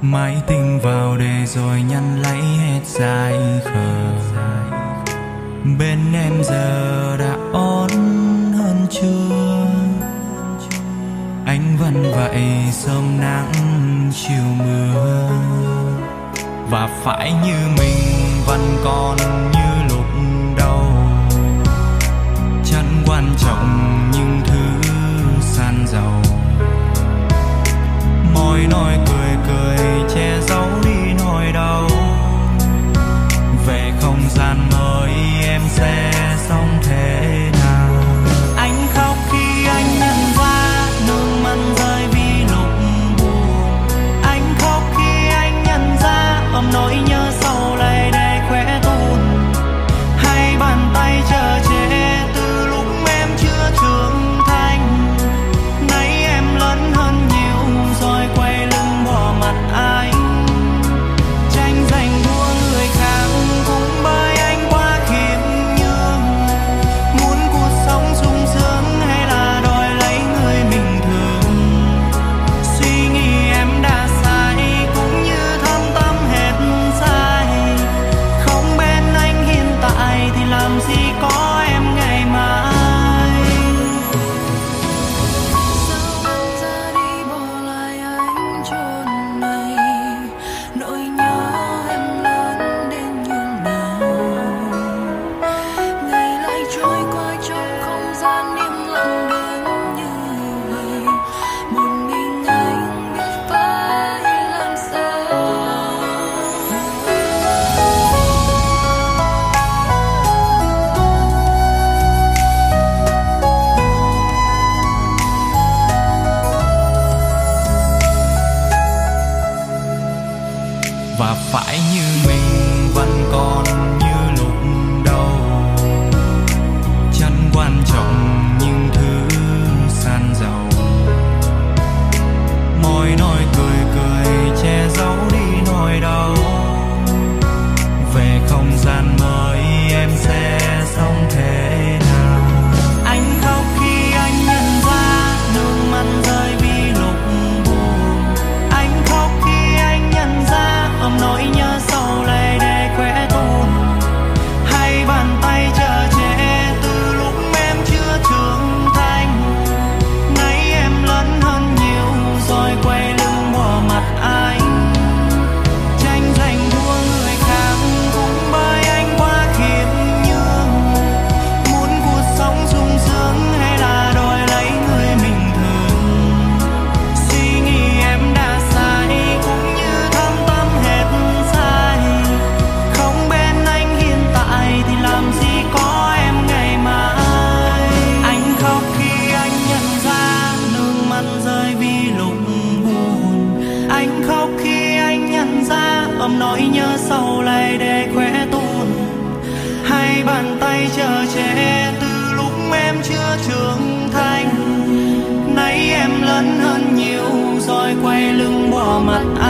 Mãi tình vào để rồi nhăn lấy hết dài khờ. Bên em giờ đã ổn hơn chưa? Anh vẫn vậy, sớm nắng chiều mưa. Và phải như mình vẫn còn như lúc đầu, chẳng quan trọng những thứ san giàu. Môi nói cười cười che giấu đi nỗi đau. Về không gian mới em sẽ sống thế nào? Anh khóc khi anh nhận ra nước mắt rơi vì lúc buồn. Anh khóc khi anh nhận ra ôm nỗi nhớ sâu lại để khỏe tuôn. Hay bàn tay chờ che từ lúc em chưa trưởng thành. Nay em lớn hơn nhiều rồi quay lưng bỏ mặt anh. Tranh giành đua người khác cũng bởi anh quá khiêm nhường. Muốn cuộc sống sung sướng hay là đòi lấy người bình thường. Suy nghĩ em đã sai cũng như thâm tâm hết sai. Không bên anh hiện tại thì làm gì có em ngày mai. Sao anh ra đi bỏ lại anh chốn này? Nỗi nhớ em lớn đến nhường nào. Ngày lại trôi qua trong không gian im lặng đến như vậy. Một mình anh biết phải làm sao. Và phải như mình vẫn còn như lúc đầu, chẳng quan trọng những thứ san giàu. Môi nói cười cười che giấu đi nỗi đau. Về không gian mới em sẽ sống thế nào? Anh khóc khi anh nhận ra nước mắt rơi vì lúc buồn. Anh khóc khi anh nhận ra ôm nỗi nhớ sâu lại để khỏe tuôn. Hay bàn tay chờ che từ lúc em chưa trưởng thành. Nay em lớn hơn nhiều rồi quay lưng bỏ mặt anh. Tranh giành đua người khác cũng bởi anh quá khiêm nhường. Muốn cuộc sống sung sướng hay là đòi lấy người bình thường. Suy nghĩ em đã sai cũng như thâm tâm hết sai. Không bên anh hiện tại thì làm gì có em ngày mai. Anh khóc khi anh nhận ra nước mắt rơi vì lúc buồn. Anh khóc khi anh nhận ra ôm nỗi nhớ sâu lại để khỏe tuôn. Hai bàn tay chờ che từ lúc em chưa trưởng thành. Nay em lớn hơn nhiều rồi quay lưng bỏ mặt anh.